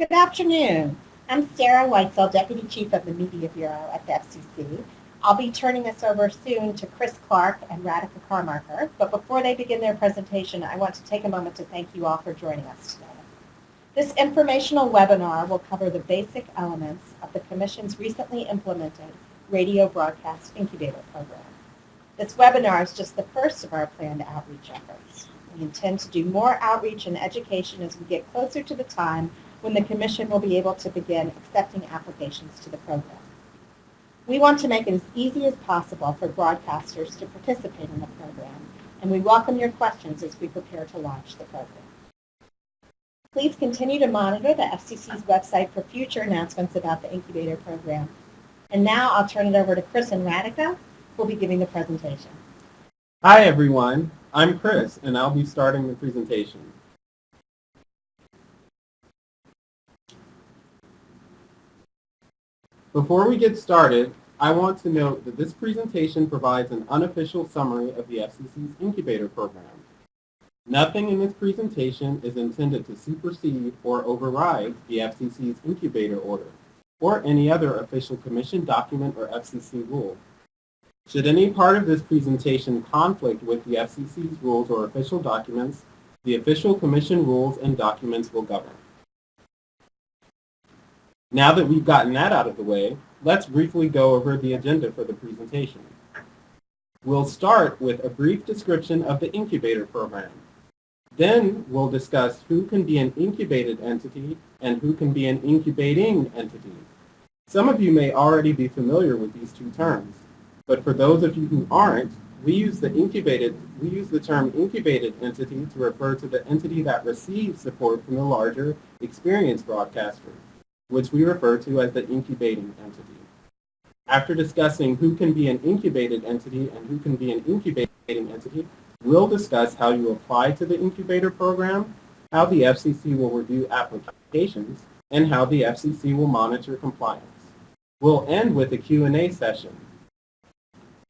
Good afternoon. I'm Sarah Weitzel, Deputy Chief of the Media Bureau at the FCC. I'll be turning this over soon to Chris Clark and Radhika Carmarker, but before they begin their presentation, I want to take a moment to thank you all for joining us today. This informational webinar will cover the basic elements of the Commission's recently implemented radio broadcast incubator program. This webinar is just the first of our planned outreach efforts. We intend to do more outreach and education as we get closer to the time when the Commission will be able to begin accepting applications to the program. We want to make it as easy as possible for broadcasters to participate in the program, and we welcome your questions as we prepare to launch the program. Please continue to monitor the FCC's website for future announcements about the Incubator program. And now I'll turn it over to Chris and Radhika, who will be giving the presentation. Hi everyone, I'm Chris and I'll be starting the presentation. Before we get started, I want to note that this presentation provides an unofficial summary of the FCC's Incubator program. Nothing in this presentation is intended to supersede or override the FCC's Incubator order or any other official Commission document or FCC rule. Should any part of this presentation conflict with the FCC's rules or official documents, the official Commission rules and documents will govern. Now that we've gotten that out of the way, let's briefly go over the agenda for the presentation. We'll start with a brief description of the Incubator program. Then we'll discuss who can be an incubated entity and who can be an incubating entity. Some of you may already be familiar with these two terms. But for those of you who aren't, we use the term incubated entity to refer to the entity that receives support from the larger experienced broadcaster, which we refer to as the incubating entity. After discussing who can be an incubated entity and who can be an incubating entity, we'll discuss how you apply to the Incubator program, how the FCC will review applications, and how the FCC will monitor compliance. We'll end with a Q&A session.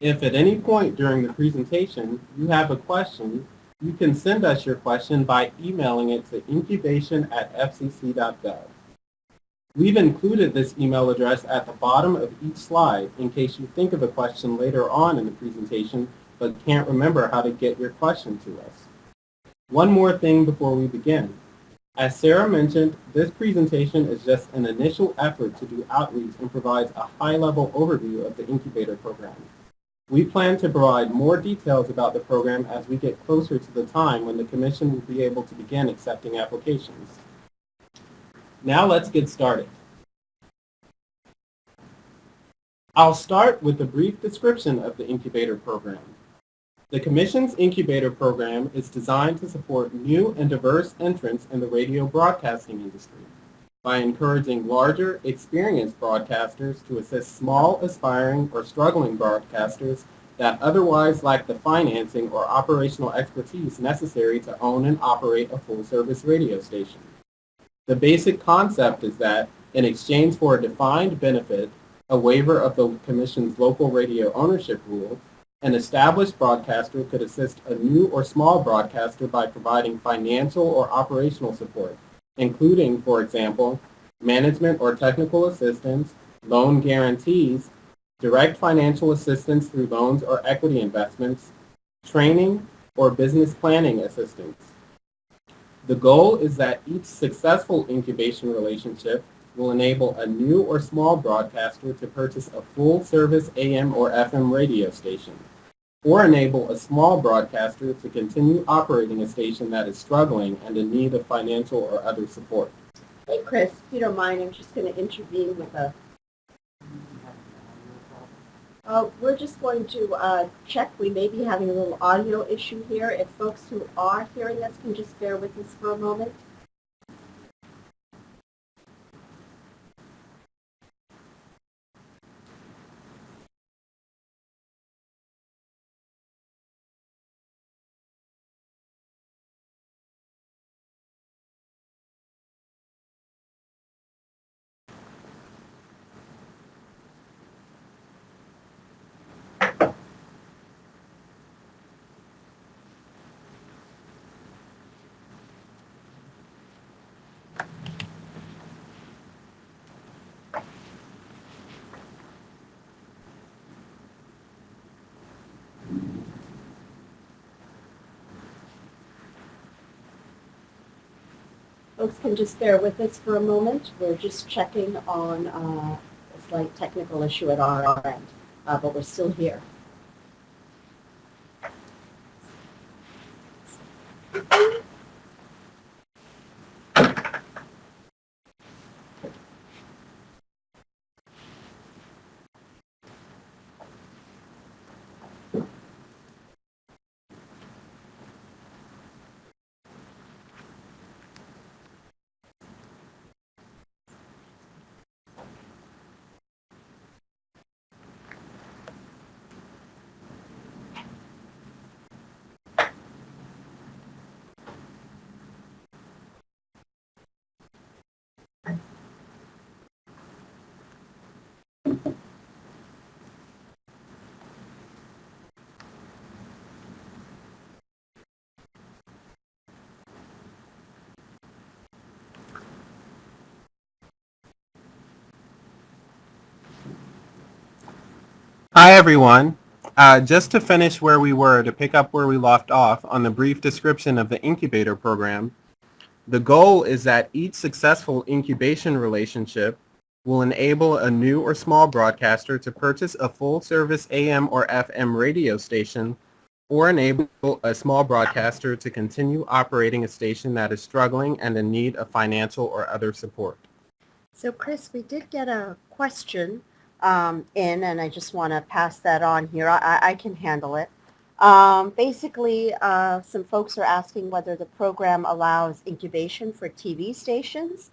If at any point during the presentation you have a question, you can send us your question by emailing it to incubation@fcc.gov. We've included this email address at the bottom of each slide in case you think of a question later on in the presentation but can't remember how to get your question to us. One more thing before we begin. As Sarah mentioned, this presentation is just an initial effort to do outreach and provides a high-level overview of the Incubator program. We plan to provide more details about the program as we get closer to the time when the Commission will be able to begin accepting applications. Now let's get started. I'll start with a brief description of the Incubator program. The Commission's Incubator program is designed to support new and diverse entrants in the radio broadcasting industry by encouraging larger, experienced broadcasters to assist small, aspiring, or struggling broadcasters that otherwise lack the financing or operational expertise necessary to own and operate a full-service radio station. The basic concept is that, in exchange for a defined benefit, a waiver of the Commission's local radio ownership rule, an established broadcaster could assist a new or small broadcaster by providing financial or operational support, including, for example, management or technical assistance, loan guarantees, direct financial assistance through loans or equity investments, training, or business planning assistance. The goal is that each successful incubation relationship will enable a new or small broadcaster to purchase a full-service AM or FM radio station, or enable a small broadcaster to continue operating a station that is struggling and in need of financial or other support. Hey Chris, if you don't mind, I'm just going to intervene with a... we're just going to check. We may be having a little audio issue here. If folks who are hearing us can just bear with us for a moment. folks can just bear with us for a moment. We're just checking on a slight technical issue at our end, but we're still here. Hi, everyone. Just to finish where we were, to pick up where we left off on the brief description of the Incubator program, the goal is that each successful incubation relationship will enable a new or small broadcaster to purchase a full-service AM or FM radio station or enable a small broadcaster to continue operating a station that is struggling and in need of financial or other support. So Chris, we did get a question in, and I just want to pass that on here. I can handle it. Basically, some folks are asking whether the program allows incubation for TV stations.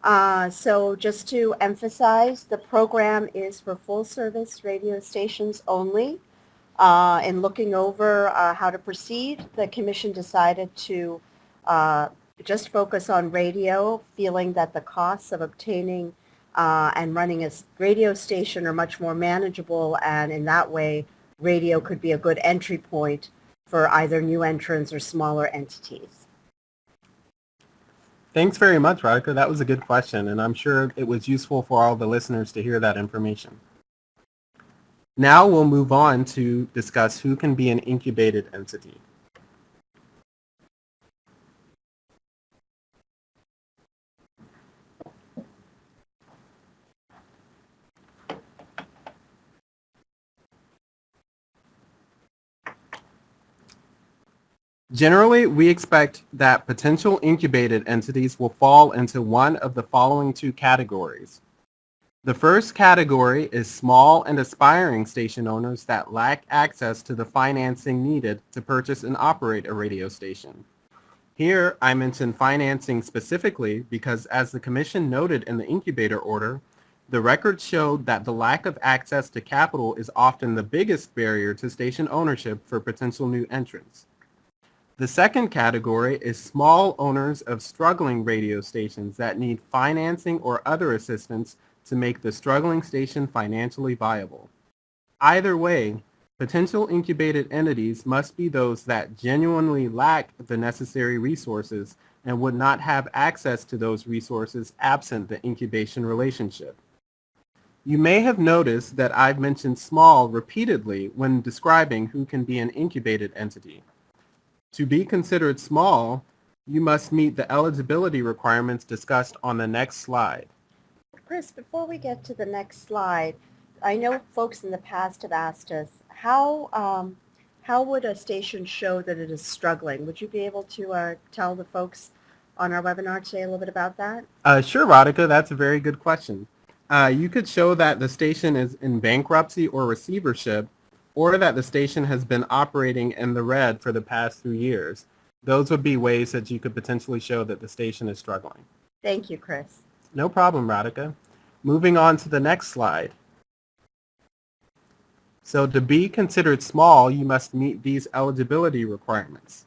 So just to emphasize, the program is for full-service radio stations only. In looking over how to proceed, the commission decided to just focus on radio, feeling that the costs of obtaining and running a radio station are much more manageable, and in that way, radio could be a good entry point for either new entrants or smaller entities. Thanks very much, Radhika. That was a good question, and I'm sure it was useful for all the listeners to hear that information. Now we'll move on to discuss who can be an incubated entity. Generally, we expect that potential incubated entities will fall into one of the following two categories. The first category is small and aspiring station owners that lack access to the financing needed to purchase and operate a radio station. Here, I mention financing specifically because, as the Commission noted in the incubator order, the records showed that the lack of access to capital is often the biggest barrier to station ownership for potential new entrants. The second category is small owners of struggling radio stations that need financing or other assistance to make the struggling station financially viable. Either way, potential incubated entities must be those that genuinely lack the necessary resources and would not have access to those resources absent the incubation relationship. You may have noticed that I've mentioned small repeatedly when describing who can be an incubated entity. To be considered small, you must meet the eligibility requirements discussed on the next slide. Chris, before we get to the next slide, I know folks in the past have asked us, how would a station show that it is struggling? Would you be able to tell the folks on our webinar today a little bit about that? Sure, Radhika, that's a very good question. You could show that the station is in bankruptcy or receivership, or that the station has been operating in the red for the past 3 years. Those would be ways that you could potentially show that the station is struggling. Thank you, Chris. No problem, Radhika. Moving on to the next slide. So to be considered small, you must meet these eligibility requirements.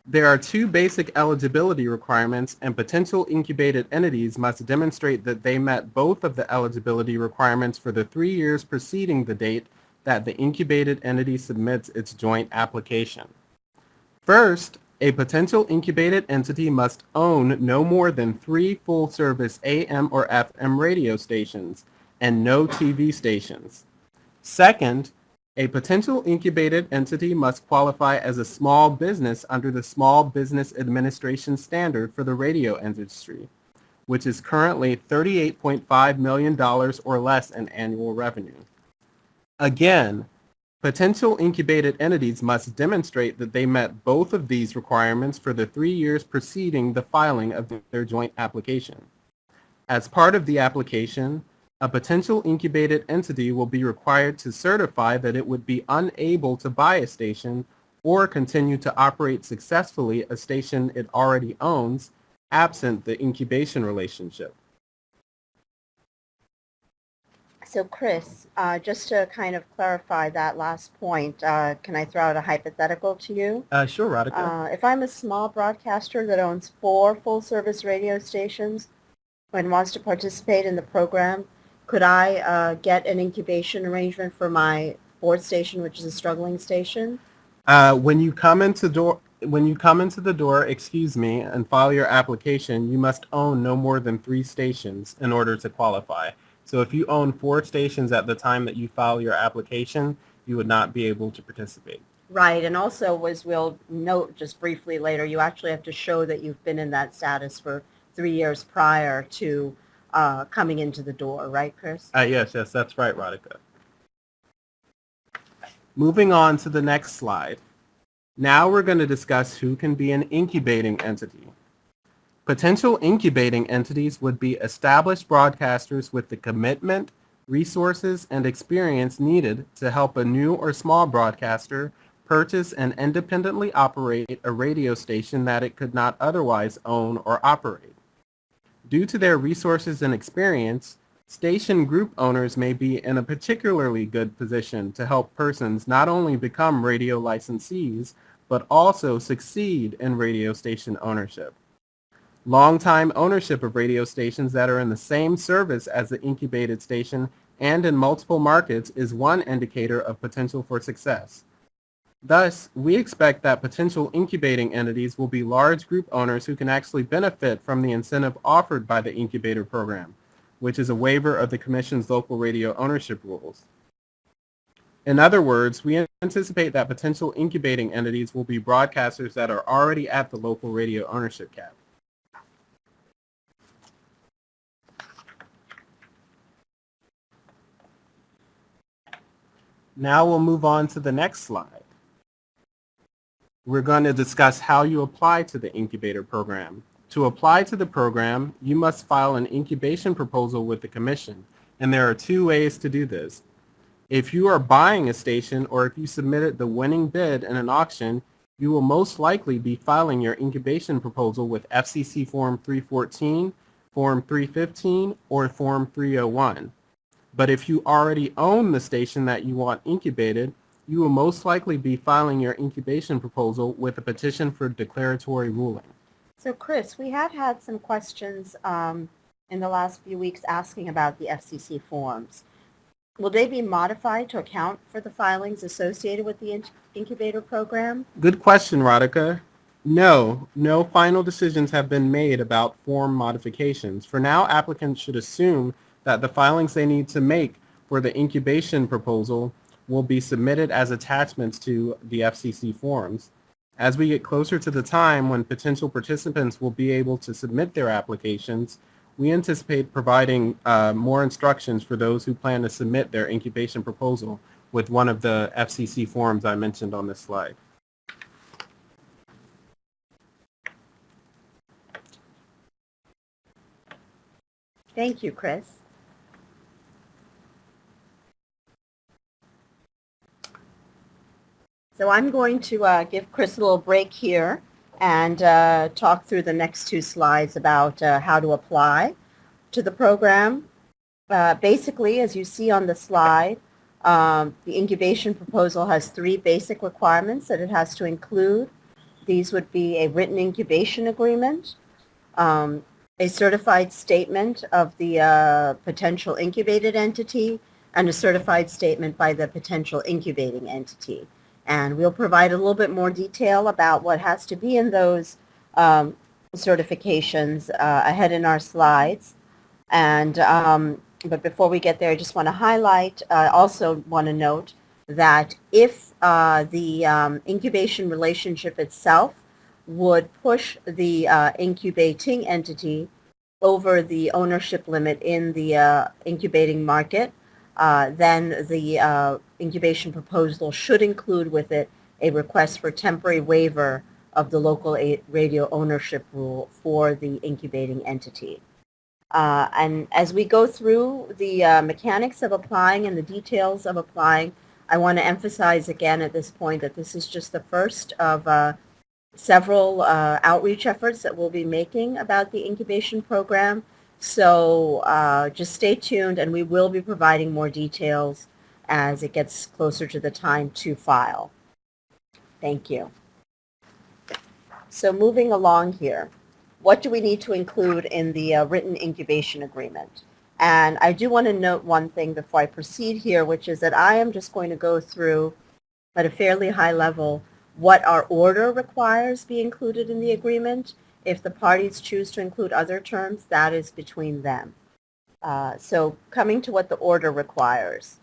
There are two basic eligibility requirements, and potential incubated entities must demonstrate that they met both of the eligibility requirements for the 3 years preceding the date that the incubated entity submits its joint application. First, a potential incubated entity must own no more than 3 full-service AM or FM radio stations and no TV stations. Second, A potential incubated entity must qualify as a small business under the Small Business Administration Standard for the radio industry, which is currently $38.5 million or less in annual revenue. Again, potential incubated entities must demonstrate that they met both of these requirements for the 3 years preceding the filing of their joint application. As part of the application, a potential incubated entity will be required to certify that it would be unable to buy a station or continue to operate successfully a station it already owns, absent the incubation relationship. So Chris, just to kind of clarify that last point, can I throw out a hypothetical to you? Sure, Radhika. If I'm a small broadcaster that owns 4 full-service radio stations and wants to participate in the program, could I get an incubation arrangement for my 4th station, which is a struggling station? When you come into the door, excuse me, and file your application, you must own no more than 3 stations in order to qualify. So if you own 4 stations at the time that you file your application, you would not be able to participate. Right, and also, as we'll note just briefly later, you actually have to show that you've been in that status for 3 years prior to coming into the door, right, Chris? Yes, that's right, Radhika. Moving on to the next slide. Now we're going to discuss who can be an incubating entity. Potential incubating entities would be established broadcasters with the commitment, resources, and experience needed to help a new or small broadcaster purchase and independently operate a radio station that it could not otherwise own or operate. Due to their resources and experience, station group owners may be in a particularly good position to help persons not only become radio licensees, but also succeed in radio station ownership. Long-time ownership of radio stations that are in the same service as the incubated station and in multiple markets is one indicator of potential for success. Thus, we expect that potential incubating entities will be large group owners who can actually benefit from the incentive offered by the Incubator program, which is a waiver of the Commission's local radio ownership rules. In other words, we anticipate that potential incubating entities will be broadcasters that are already at the local radio ownership cap. Now we'll move on to the next slide. We're going to discuss how you apply to the Incubator program. To apply to the program, you must file an incubation proposal with the Commission, and there are 2 ways to do this. If you are buying a station or if you submitted the winning bid in an auction, you will most likely be filing your incubation proposal with FCC Form 314, Form 315, or Form 301. But if you already own the station that you want incubated, you will most likely be filing your incubation proposal with a petition for declaratory ruling. So Chris, we have had some questions in the last few weeks asking about the FCC forms. Will they be modified to account for the filings associated with the Incubator program? Good question, Radhika. No final decisions have been made about form modifications. For now, applicants should assume that the filings they need to make for the incubation proposal will be submitted as attachments to the FCC forms. As we get closer to the time when potential participants will be able to submit their applications, we anticipate providing more instructions for those who plan to submit their incubation proposal with one of the FCC forms I mentioned on this slide. Thank you, Chris. So I'm going to give Chris a little break here and talk through the next 2 slides about how to apply to the program. Basically, as you see on the slide, the incubation proposal has 3 basic requirements that it has to include. These would be a written incubation agreement, a certified statement of the potential incubated entity, and a certified statement by the potential incubating entity. And we'll provide a little bit more detail about what has to be in those certifications ahead in our slides. And but before we get there, I just want to highlight, also want to note that if the incubation relationship itself would push the incubating entity over the ownership limit in the incubating market, then the incubation proposal should include with it a request for temporary waiver of the local radio ownership rule for the incubating entity. And as we go through the mechanics of applying and the details of applying, I want to emphasize again at this point that this is just the first of several outreach efforts that we'll be making about the incubation program. So just stay tuned, and we will be providing more details as it gets closer to the time to file. Thank you. So moving along here, what do we need to include in the written incubation agreement? And I do want to note one thing before I proceed here, which is that I am just going to go through at a fairly high level what our order requires be included in the agreement. If the parties choose to include other terms, that is between them. So coming to what the order requires.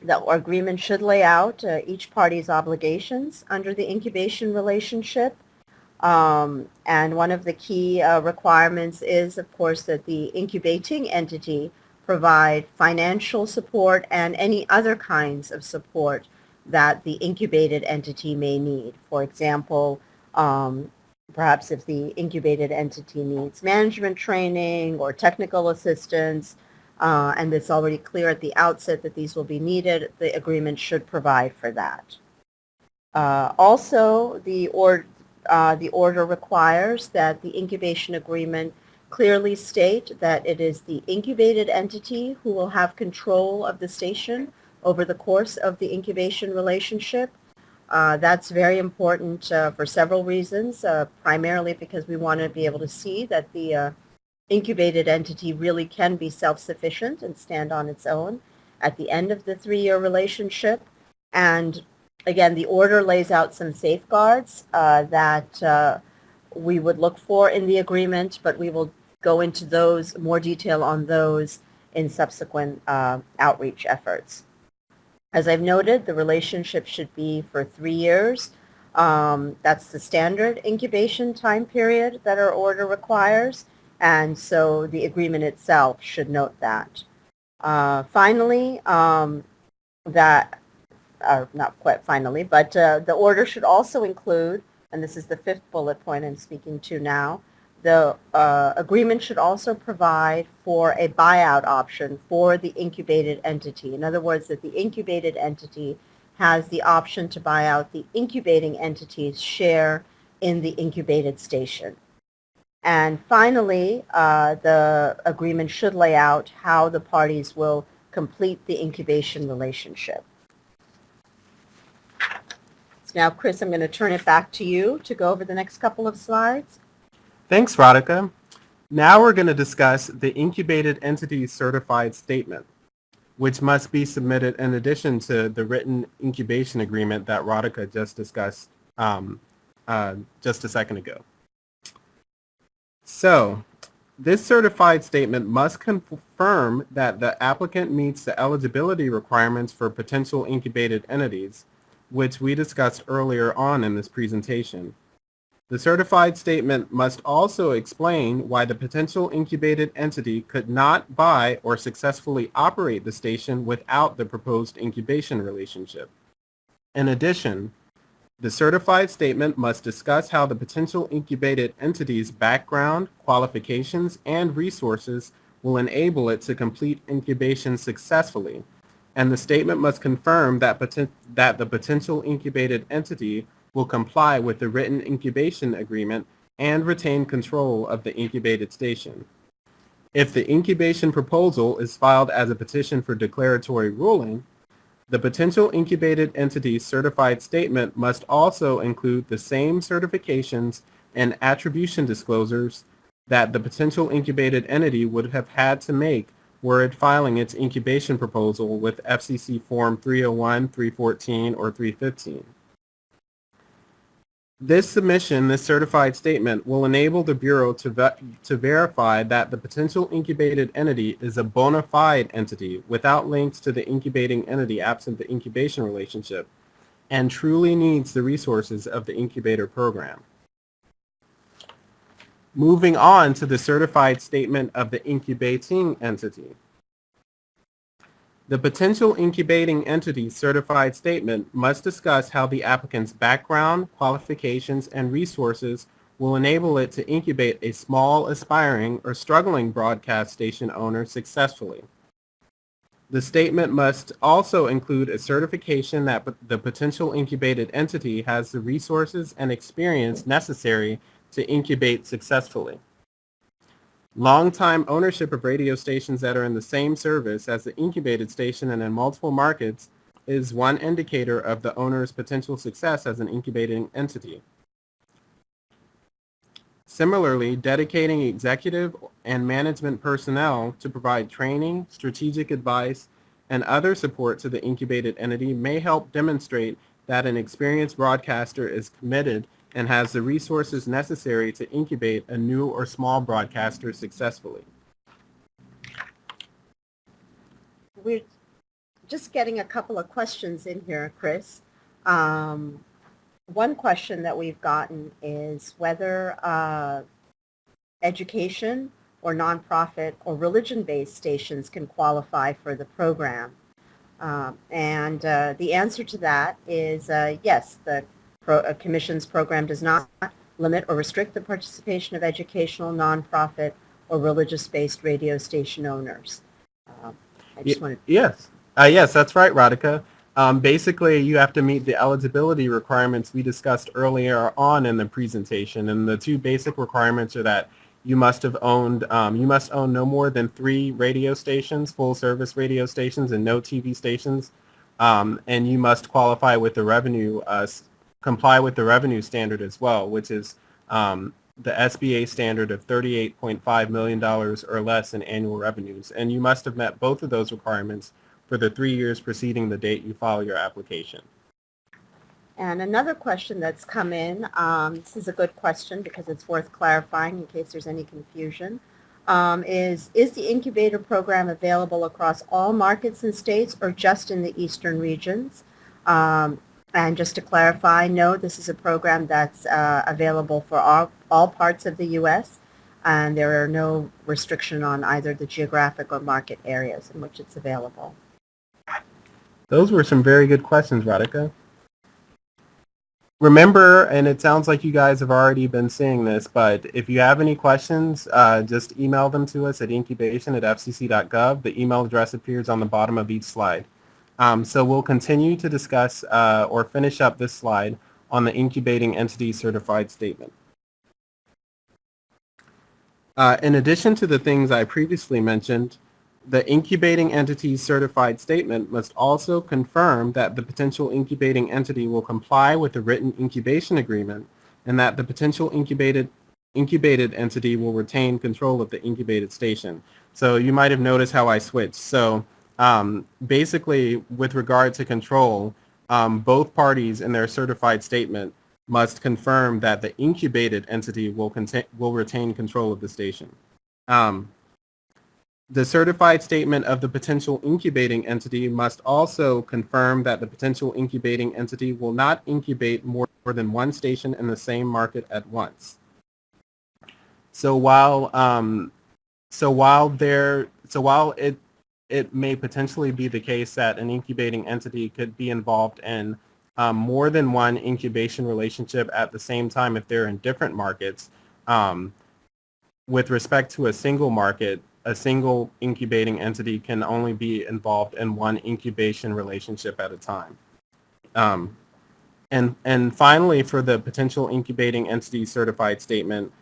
The agreement should lay out each party's obligations under the incubation relationship. And one of the key requirements is, of course, that the incubating entity provide financial support and any other kinds of support that the incubated entity may need. For example, perhaps if the incubated entity needs management training or technical assistance, and it's already clear at the outset that these will be needed, the agreement should provide for that. Also, the order requires that the incubation agreement clearly state that it is the incubated entity who will have control of the station over the course of the incubation relationship. That's very important for several reasons, primarily because we want to be able to see that the incubated entity really can be self-sufficient and stand on its own at the end of the 3-year relationship. And again, the order lays out some safeguards that we would look for in the agreement, but we will go into those, more detail on those in subsequent outreach efforts. As I've noted, the relationship should be for 3 years. That's the standard incubation time period that our order requires, and so the agreement itself should note that. Finally, not quite finally, but the order should also include, and this is the 5th bullet point I'm speaking to now, the agreement should also provide for a buyout option for the incubated entity. In other words, that the incubated entity has the option to buy out the incubating entity's share in the incubated station. And finally, the agreement should lay out how the parties will complete the incubation relationship. So now, Chris, I'm going to turn it back to you to go over the next couple of slides. Thanks, Radhika. Now we're going to discuss the incubated entity certified statement, which must be submitted in addition to the written incubation agreement that Radhika just discussed just a second ago. So, this certified statement must confirm that the applicant meets the eligibility requirements for potential incubated entities, which we discussed earlier on in this presentation. The certified statement must also explain why the potential incubated entity could not buy or successfully operate the station without the proposed incubation relationship. In addition, the certified statement must discuss how the potential incubated entity's background, qualifications, and resources will enable it to complete incubation successfully, and the statement must confirm that the potential incubated entity will comply with the written incubation agreement and retain control of the incubated station. If the incubation proposal is filed as a petition for declaratory ruling, the potential incubated entity's certified statement must also include the same certifications and attribution disclosures that the potential incubated entity would have had to make were it filing its incubation proposal with FCC Form 301, 314, or 315. This submission, this certified statement, will enable the Bureau to verify that the potential incubated entity is a bona fide entity without links to the incubating entity absent the incubation relationship and truly needs the resources of the incubator program. Moving on to the certified statement of the incubating entity. The potential incubating entity certified statement must discuss how the applicant's background, qualifications, and resources will enable it to incubate a small, aspiring, or struggling broadcast station owner successfully. The statement must also include a certification that the potential incubated entity has the resources and experience necessary to incubate successfully. Long-time ownership of radio stations that are in the same service as the incubated station and in multiple markets is one indicator of the owner's potential success as an incubating entity. Similarly, dedicating executive and management personnel to provide training, strategic advice, and other support to the incubated entity may help demonstrate that an experienced broadcaster is committed and has the resources necessary to incubate a new or small broadcaster successfully. We're just getting a couple of questions in here, Chris. One question that we've gotten is whether education or nonprofit or religion-based stations can qualify for the program. And the answer to that is yes, the Commission's program does not limit or restrict the participation of educational, nonprofit, or religious-based radio station owners. I just wanted Yes. Yes, that's right, Radhika. Basically, you have to meet the eligibility requirements we discussed earlier on in the presentation, and the two basic requirements are that you must own no more than 3 radio stations, full-service radio stations, and no TV stations, and you must qualify with the revenue, comply with the revenue standard as well, which is the SBA standard of $38.5 million or less in annual revenues, and you must have met both of those requirements for the 3 years preceding the date you file your application. And another question that's come in, this is a good question because it's worth clarifying in case there's any confusion, is the incubator program available across all markets and states or just in the eastern regions? And just to clarify, no, this is a program that's available for all parts of the U.S., and there are no restriction on either the geographic or market areas in which it's available. Those were some very good questions, Radhika. Remember, and it sounds like you guys have already been seeing this, but if you have any questions, just email them to us at incubation@fcc.gov. The email address appears on the bottom of each slide. So we'll continue to discuss or finish up this slide on the incubating entity certified statement. In addition to the things I previously mentioned, the incubating entity's certified statement must also confirm that the potential incubating entity will comply with the written incubation agreement and that the potential incubated entity will retain control of the incubated station. So you might have noticed how I switched. So basically, with regard to control, both parties in their certified statement must confirm that the incubated entity will retain control of the station. The certified statement of the potential incubating entity must also confirm that the potential incubating entity will not incubate more than one station in the same market at once. So while it may potentially be the case that an incubating entity could be involved in more than one incubation relationship at the same time if they're in different markets, with respect to a single market, a single incubating entity can only be involved in one incubation relationship at a time. And finally, for the potential incubating entity certified statement,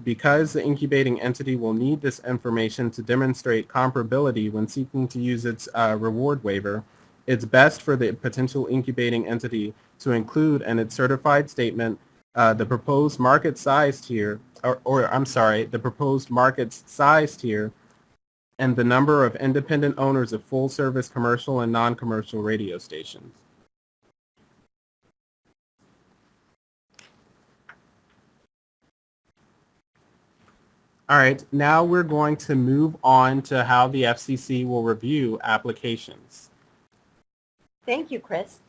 because the incubating entity will need this information to demonstrate comparability when seeking to use its reward waiver, it's best for the potential incubating entity to include in its certified statement the proposed market size tier, the proposed market size tier, and the number of independent owners of full-service commercial and non-commercial radio stations. All right, now we're going to move on to how the FCC will review applications. Thank you, Chris.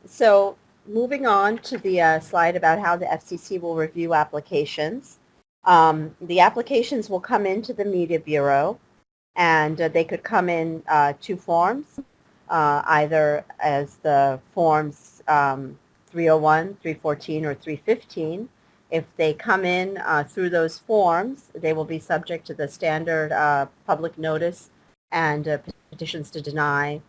So moving on to the slide about how the FCC will review applications. The applications will come into the Media Bureau, and they could come in two forms, either as the forms 301, 314, or 315. If they come in through those forms, they will be subject to the standard public notice and petitions to deny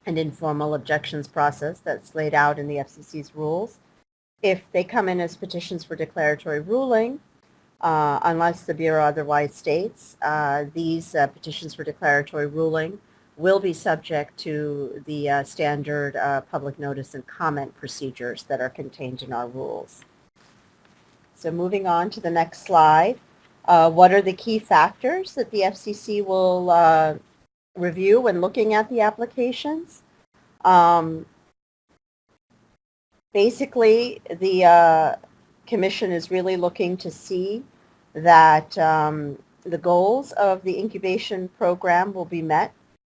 and informal objections process that's laid out in the FCC's rules. If they come in as petitions for declaratory ruling, unless the Bureau otherwise states, these petitions for declaratory ruling will be subject to the standard public notice and comment procedures that are contained in our rules. So moving on to the next slide, what are the key factors that the FCC will review when looking at the applications? Basically, the Commission is really looking to see that the goals of the incubation program will be met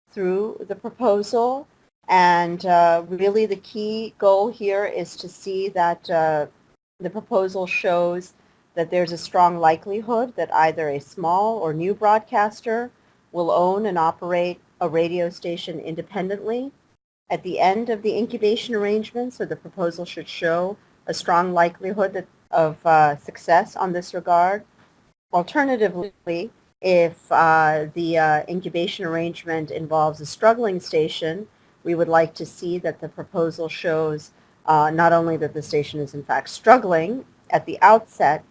through the proposal, and really the key goal here is to see that the proposal shows that there's a strong likelihood that either a small or new broadcaster will own and operate a radio station independently at the end of the incubation arrangement, so the proposal should show a strong likelihood of success on this regard. Alternatively, if the incubation arrangement involves a struggling station, we would like to see that the proposal shows not only that the station is in fact struggling at the outset,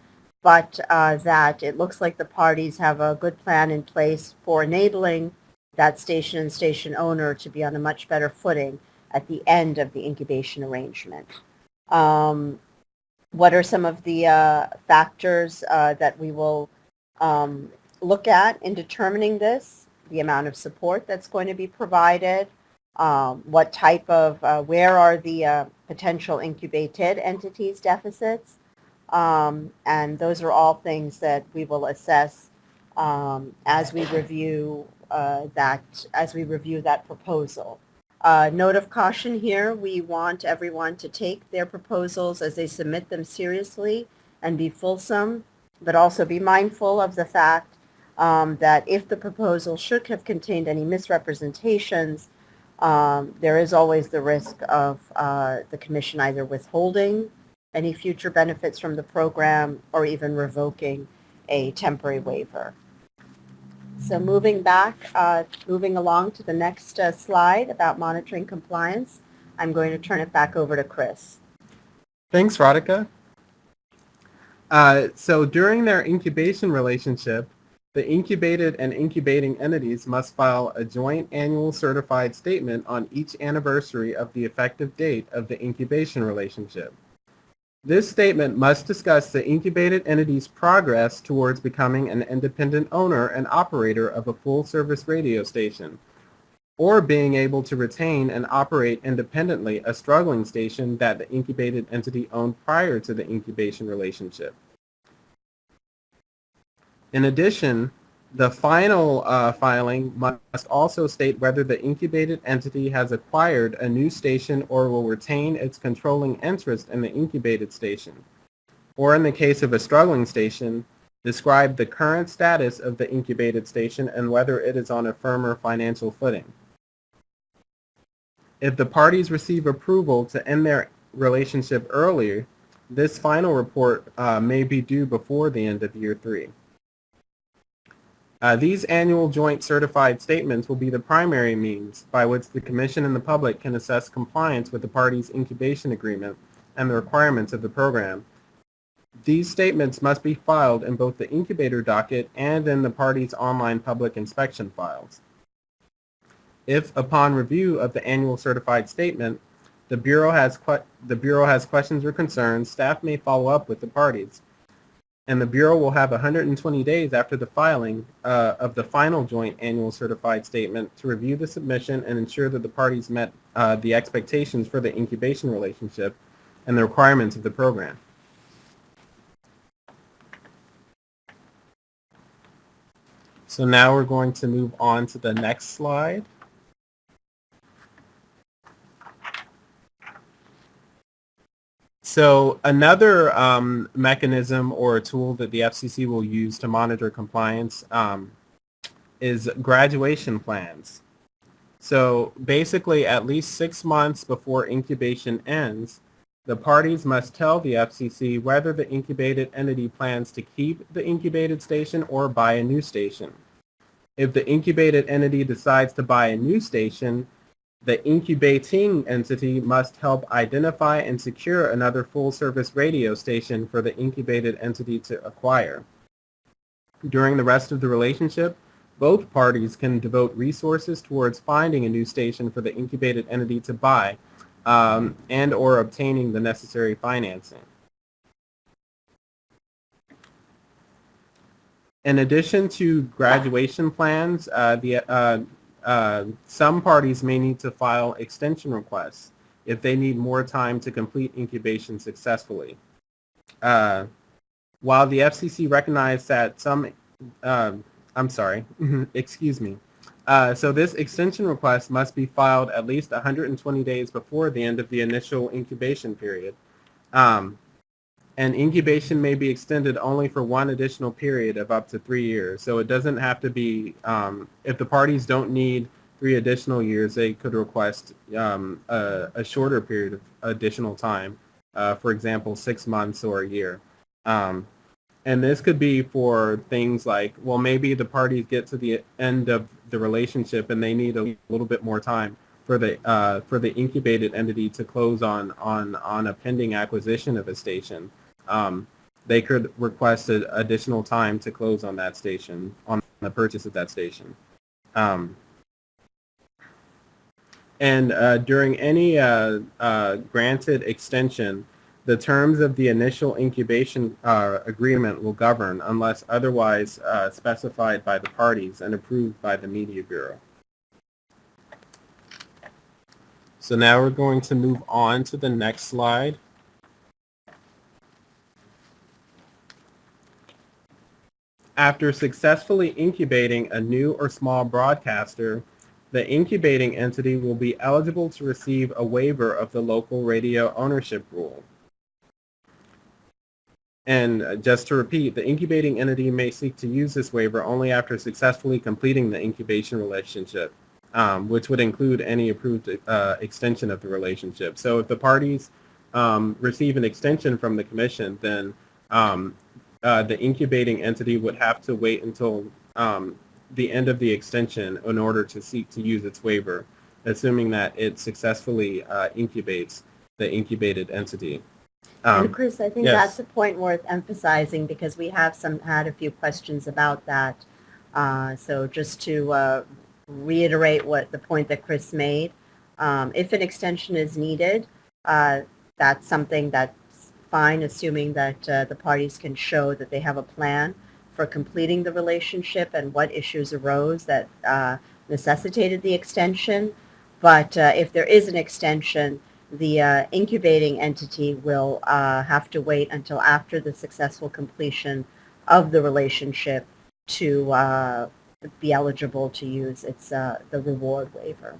but that it looks like the parties have a good plan in place for enabling that station and station owner to be on a much better footing at the end of the incubation arrangement. What are some of the factors that we will look at in determining this? The amount of support that's going to be provided, what type of, where are the potential incubated entities deficits, and those are all things that we will assess as we review that proposal. Note of caution here, we want everyone to take their proposals as they submit them seriously and be fulsome, but also be mindful of the fact that if the proposal should have contained any misrepresentations, there is always the risk of the Commission either withholding any future benefits from the program or even revoking a temporary waiver. So moving along to the next slide about monitoring compliance, I'm going to turn it back over to Chris. Thanks, Radhika. So during their incubation relationship, the incubated and incubating entities must file a joint annual certified statement on each anniversary of the effective date of the incubation relationship. This statement must discuss the incubated entity's progress towards becoming an independent owner and operator of a full-service radio station, or being able to retain and operate independently a struggling station that the incubated entity owned prior to the incubation relationship. In addition, the final filing must also state whether the incubated entity has acquired a new station or will retain its controlling interest in the incubated station, or in the case of a struggling station, describe the current status of the incubated station and whether it is on a firmer financial footing. If the parties receive approval to end their relationship earlier, this final report may be due before the end of year 3. These annual joint certified statements will be the primary means by which the Commission and the public can assess compliance with the parties' incubation agreement and the requirements of the program. These statements must be filed in both the incubator docket and in the parties' online public inspection files. If, upon review of the annual certified statement, the Bureau has questions or concerns, staff may follow up with the parties, and the Bureau will have 120 days after the filing of the final joint annual certified statement to review the submission and ensure that the parties met the expectations for the incubation relationship and the requirements of the program. So now we're going to move on to the next slide. So another mechanism or tool that the FCC will use to monitor compliance is graduation plans. So basically, at least 6 months before incubation ends, the parties must tell the FCC whether the incubated entity plans to keep the incubated station or buy a new station. If the incubated entity decides to buy a new station, the incubating entity must help identify and secure another full-service radio station for the incubated entity to acquire. During the rest of the relationship, both parties can devote resources towards finding a new station for the incubated entity to buy and or obtaining the necessary financing. In addition to graduation plans, some parties may need to file extension requests if they need more time to complete incubation successfully. While the FCC recognized that some, excuse me. So this extension request must be filed at least 120 days before the end of the initial incubation period. And incubation may be extended only for one additional period of up to 3 years. So it doesn't have to be, if the parties don't need 3 additional years, they could request a shorter period of additional time, for example, 6 months or a year. And this could be for things like, well, maybe the parties get to the end of the relationship and they need a little bit more time for the incubated entity to close on a pending acquisition of a station. They could request additional time to close on that station, on the purchase of that station. And during any granted extension, the terms of the initial incubation agreement will govern unless otherwise specified by the parties and approved by the Media Bureau. So now we're going to move on to the next slide. After successfully incubating a new or small broadcaster, the incubating entity will be eligible to receive a waiver of the local radio ownership rule. And just to repeat, the incubating entity may seek to use this waiver only after successfully completing the incubation relationship, which would include any approved extension of the relationship. So if the parties receive an extension from the commission, then the incubating entity would have to wait until the end of the extension in order to seek to use its waiver, assuming that it successfully incubates the incubated entity. And Chris, I think yes. That's a point worth emphasizing because we have had a few questions about that. So just to reiterate the point that Chris made, if an extension is needed, that's something that's fine, assuming that the parties can show that they have a plan for completing the relationship and what issues arose that necessitated the extension. But if there is an extension, the incubating entity will have to wait until after the successful completion of the relationship to be eligible to use the reward waiver.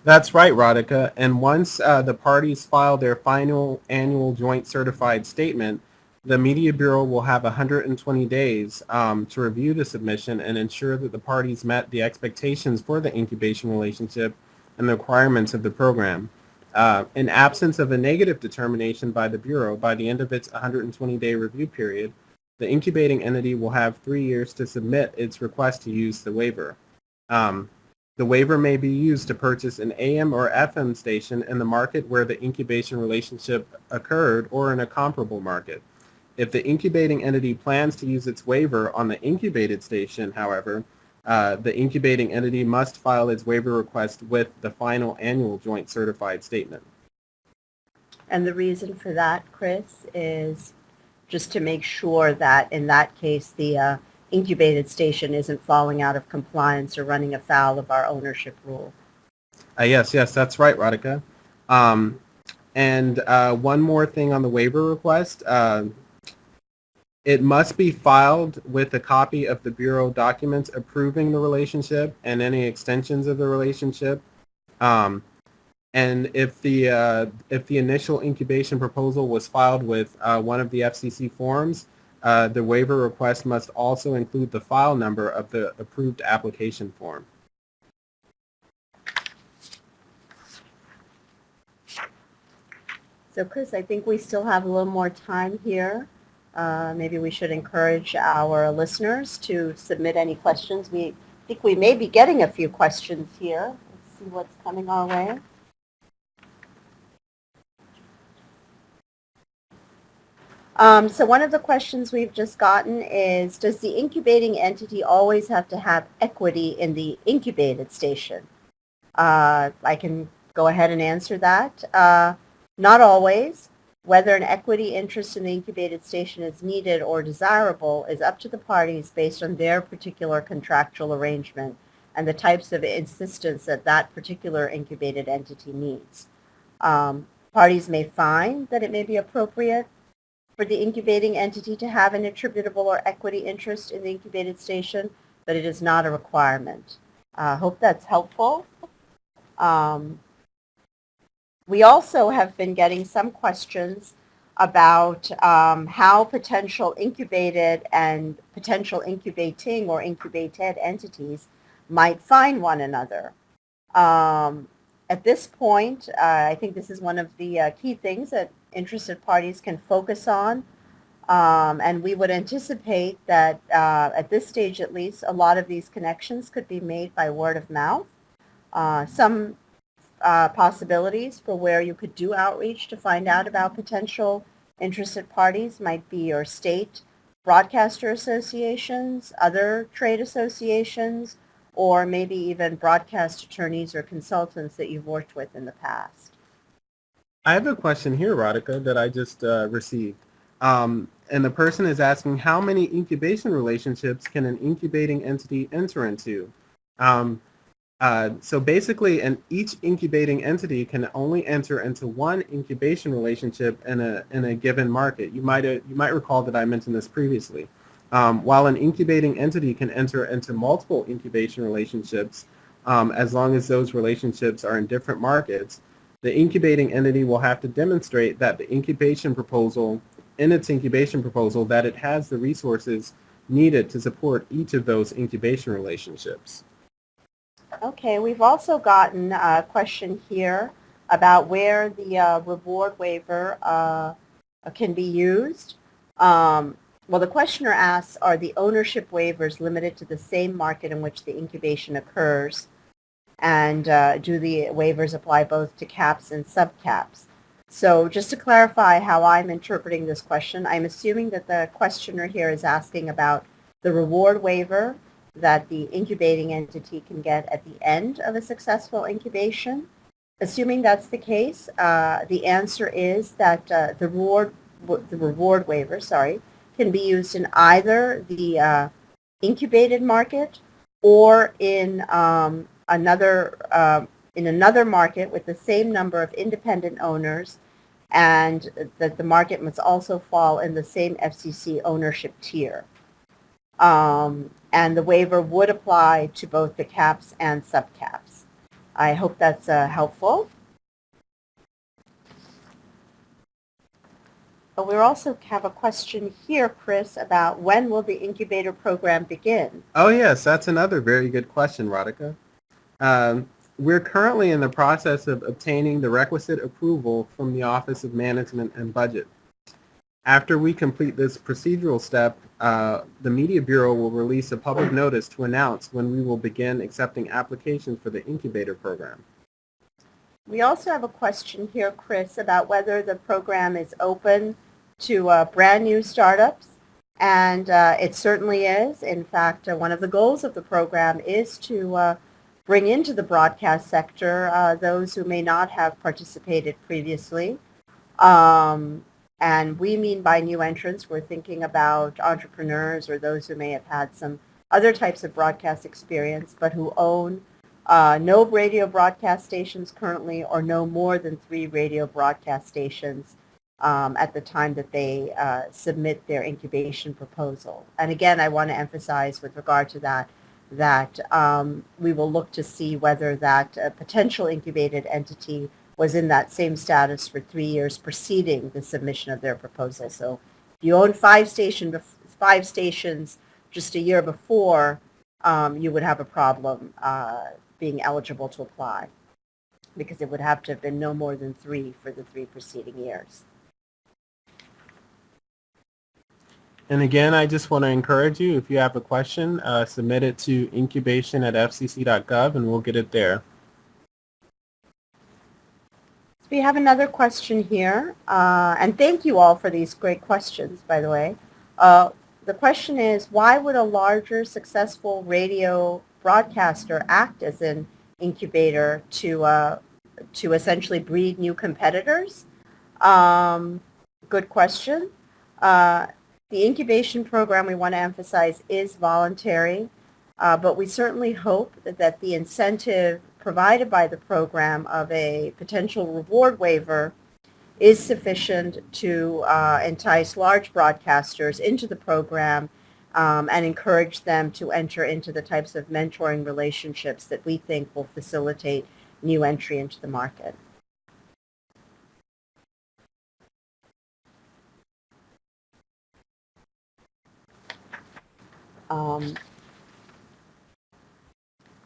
That's right, Radhika. And once the parties file their final annual joint certified statement, the Media Bureau will have 120 days to review the submission and ensure that the parties met the expectations for the incubation relationship and the requirements of the program. In absence of a negative determination by the Bureau, by the end of its 120-day review period, the incubating entity will have 3 years to submit its request to use the waiver. The waiver may be used to purchase an AM or FM station in the market where the incubation relationship occurred or in a comparable market. If the incubating entity plans to use its waiver on the incubated station, however, the incubating entity must file its waiver request with the final annual joint certified statement. And the reason for that, Chris, is just to make sure that in that case the incubated station isn't falling out of compliance or running afoul of our ownership rule. Yes, that's right, Radhika. And one more thing on the waiver request. It must be filed with a copy of the Bureau documents approving the relationship and any extensions of the relationship. And if the initial incubation proposal was filed with one of the FCC forms, the waiver request must also include the file number of the approved application form. So Chris, I think we still have a little more time here. Maybe we should encourage our listeners to submit any questions. We think we may be getting a few questions here. Let's see what's coming our way. So one of the questions we've just gotten is, does the incubating entity always have to have equity in the incubated station? I can go ahead and answer that. Not always. Whether an equity interest in the incubated station is needed or desirable is up to the parties based on their particular contractual arrangement and the types of insistence that that particular incubated entity needs. Parties may find that it may be appropriate for the incubating entity to have an attributable or equity interest in the incubated station, but it is not a requirement. Hope that's helpful. We also have been getting some questions about how potential incubated and potential incubating or incubated entities might find one another. At this point, I think this is one of the key things that interested parties can focus on, and we would anticipate that at this stage at least, a lot of these connections could be made by word of mouth. Some possibilities for where you could do outreach to find out about potential interested parties might be your state broadcaster associations, other trade associations, or maybe even broadcast attorneys or consultants that you've worked with in the past. I have a question here, Radhika, that I just received. And the person is asking, how many incubation relationships can an incubating entity enter into? So basically, each incubating entity can only enter into one incubation relationship in a given market. You might recall that I mentioned this previously. While an incubating entity can enter into multiple incubation relationships, as long as those relationships are in different markets, the incubating entity will have to demonstrate that its incubation proposal, that it has the resources needed to support each of those incubation relationships. Okay, we've also gotten a question here about where the reward waiver can be used. Well, the questioner asks, are the ownership waivers limited to the same market in which the incubation occurs? And do the waivers apply both to caps and subcaps? So just to clarify how I'm interpreting this question, I'm assuming that the questioner here is asking about the reward waiver that the incubating entity can get at the end of a successful incubation. Assuming that's the case, the answer is that the reward waiver, can be used in either the incubated market or in another market with the same number of independent owners, and that the market must also fall in the same FCC ownership tier. And the waiver would apply to both the caps and subcaps. I hope that's helpful. But we also have a question here, Chris, about when will the incubator program begin? Oh yes, that's another very good question, Radhika. We're currently in the process of obtaining the requisite approval from the Office of Management and Budget. After we complete this procedural step, the Media Bureau will release a public notice to announce when we will begin accepting applications for the Incubator program. We also have a question here, Chris, about whether the program is open to brand new startups, and it certainly is. In fact, one of the goals of the program is to bring into the broadcast sector those who may not have participated previously. And we mean by new entrants, we're thinking about entrepreneurs or those who may have had some other types of broadcast experience, but who own No radio broadcast stations currently, or no more than 3 radio broadcast stations at the time that they submit their incubation proposal. And again, I want to emphasize with regard to that, we will look to see whether that potential incubated entity was in that same status for 3 years preceding the submission of their proposal. So if you own 5 stations just a year before, you would have a problem being eligible to apply, because it would have to have been no more than 3 for the 3 preceding years. And again, I just want to encourage you, if you have a question, submit it to incubation@fcc.gov and we'll get it there. So we have another question here, and thank you all for these great questions, by the way. The question is, why would a larger successful radio broadcaster act as an incubator to essentially breed new competitors? Good question. The incubation program, we want to emphasize, is voluntary, but we certainly hope that the incentive provided by the program of a potential reward waiver is sufficient to entice large broadcasters into the program and encourage them to enter into the types of mentoring relationships that we think will facilitate new entry into the market.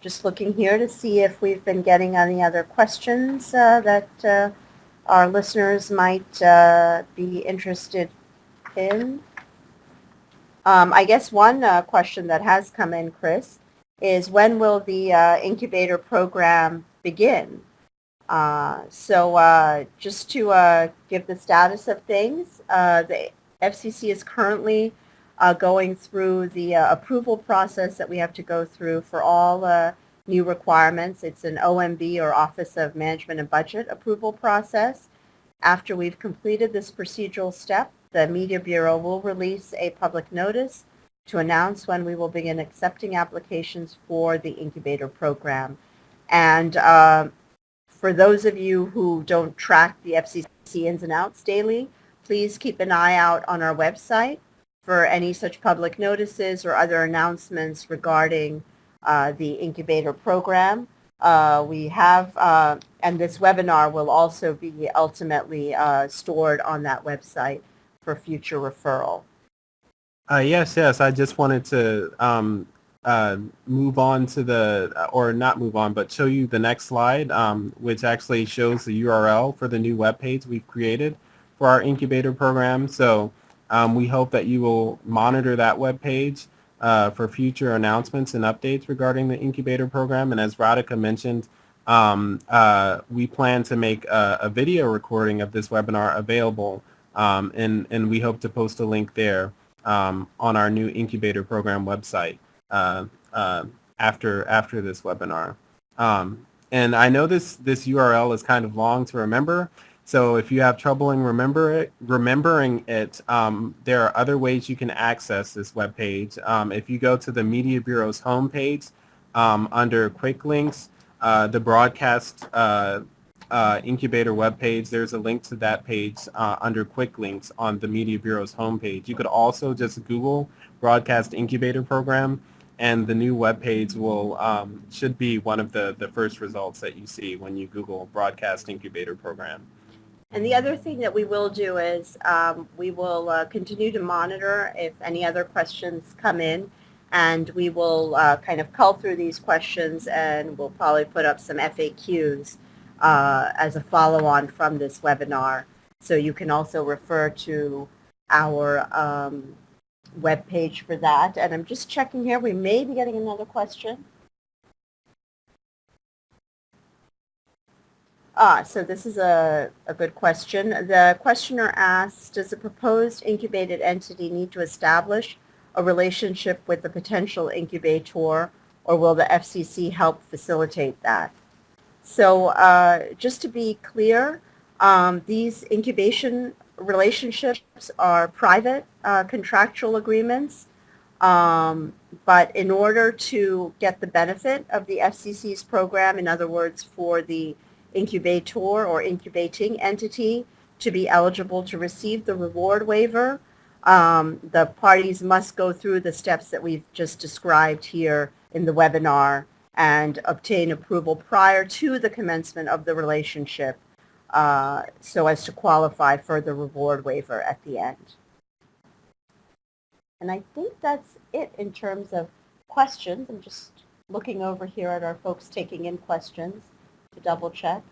Just looking here to see if we've been getting any other questions that our listeners might be interested in. I guess one question that has come in, Chris, is when will the incubator program begin? So just to give the status of things, the FCC is currently going through the approval process that we have to go through for all new requirements. It's an OMB, or Office of Management and Budget, approval process. After we've completed this procedural step, the Media Bureau will release a public notice to announce when we will begin accepting applications for the incubator program. And for those of you who don't track the FCC ins and outs daily, please keep an eye out on our website for any such public notices or other announcements regarding the incubator program. We have, and this webinar will also be ultimately stored on that website for future referral. Yes. I just wanted to move on to the, or not move on, but show you the next slide, which actually shows the URL for the new webpage we've created for our incubator program. So we hope that you will monitor that webpage for future announcements and updates regarding the incubator program. And as Radhika mentioned, we plan to make a video recording of this webinar available, and we hope to post a link there on our new incubator program website after this webinar. And I know this URL is kind of long to remember, so if you have trouble in remembering it, there are other ways you can access this webpage. If you go to the Media Bureau's homepage under Quick Links, the broadcast incubator webpage, there's a link to that page under Quick Links on the Media Bureau's homepage. You could also just Google Broadcast Incubator Program, and the new webpage will should be one of the first results that you see when you Google Broadcast Incubator Program. And the other thing that we will do is we will continue to monitor if any other questions come in, and we will kind of cull through these questions, and we'll probably put up some FAQs as a follow-on from this webinar. So you can also refer to our webpage for that. And I'm just checking here. We may be getting another question. So this is a good question. The questioner asks, does the proposed incubated entity need to establish a relationship with the potential incubator, or will the FCC help facilitate that? So just to be clear, these incubation relationships are private contractual agreements. But in order to get the benefit of the FCC's program, in other words, for the incubator or incubating entity to be eligible to receive the reward waiver, the parties must go through the steps that we've just described here in the webinar and obtain approval prior to the commencement of the relationship so as to qualify for the reward waiver at the end. And I think that's it in terms of questions. I'm just looking over here at our folks taking in questions to double check.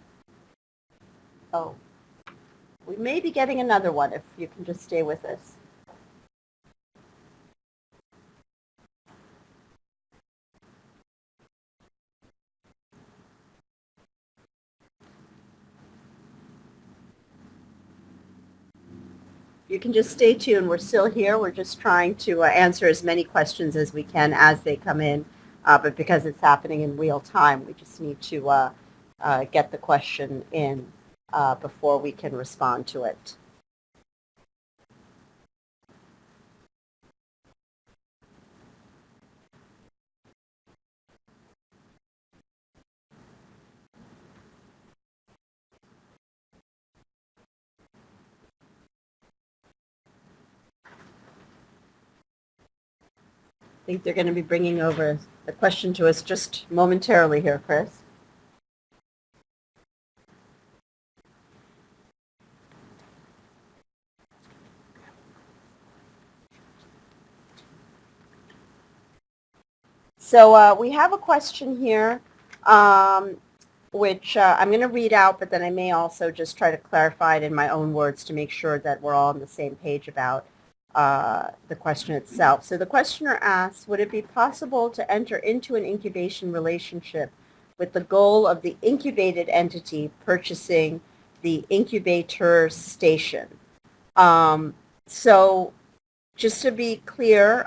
Oh, we may be getting another one if you can just stay with us. You can just stay tuned. We're still here. We're just trying to answer as many questions as we can as they come in. But because it's happening in real time, we just need to get the question in before we can respond to it. I think they're going to be bringing over the question to us just momentarily here, Chris. So we have a question here, which I'm going to read out, but then I may also just try to clarify it in my own words to make sure that we're all on the same page about the question itself. So the questioner asks, would it be possible to enter into an incubation relationship with the goal of the incubated entity purchasing the incubator station? So just to be clear,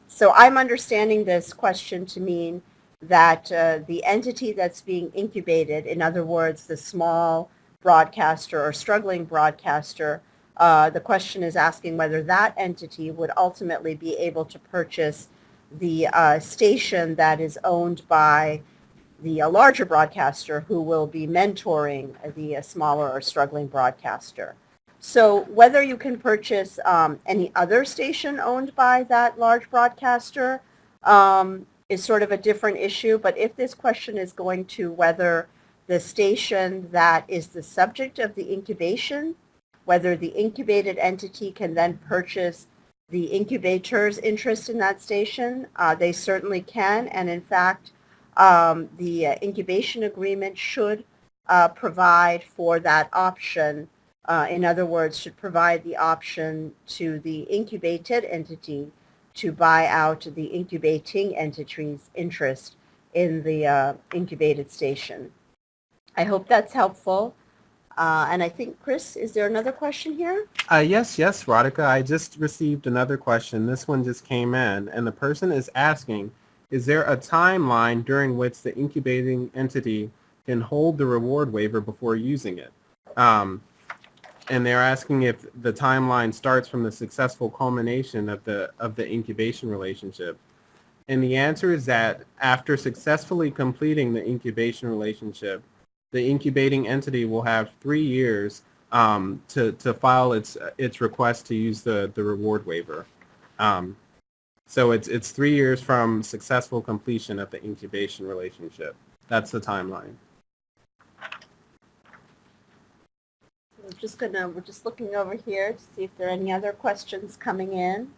so I'm understanding this question to mean that the entity that's being incubated, in other words, the small broadcaster or struggling broadcaster, the question is asking whether that entity would ultimately be able to purchase the station that is owned by the larger broadcaster who will be mentoring the smaller or struggling broadcaster. So whether you can purchase any other station owned by that large broadcaster is sort of a different issue. But if this question is going to whether the station that is the subject of the incubation, whether the incubated entity can then purchase the incubator's interest in that station, they certainly can. And in fact, the incubation agreement should provide for that option. In other words, should provide the option to the incubated entity to buy out the incubating entity's interest in the incubated station. I hope that's helpful. And I think, Chris, is there another question here? Yes, Radhika. I just received another question. This one just came in, and the person is asking, is there a timeline during which the incubating entity can hold the reward waiver before using it? And they're asking if the timeline starts from the successful culmination of the incubation relationship. And the answer is that after successfully completing the incubation relationship, the incubating entity will have 3 years to file its request to use the reward waiver. So it's 3 years from successful completion of the incubation relationship. That's the timeline. We're just looking over here to see if there are any other questions coming in.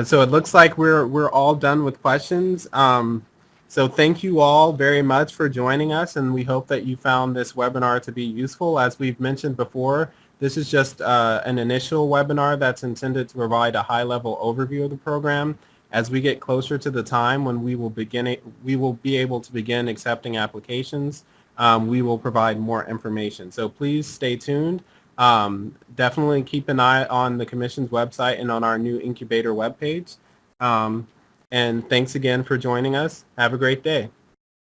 So it looks like we're all done with questions. So thank you all very much for joining us, and we hope that you found this webinar to be useful. As we've mentioned before, this is just an initial webinar that's intended to provide a high-level overview of the program. As we get closer to the time when we will be able to begin accepting applications, we will provide more information. So please stay tuned. Definitely keep an eye on the Commission's website and on our new Incubator webpage. And thanks again for joining us. Have a great day.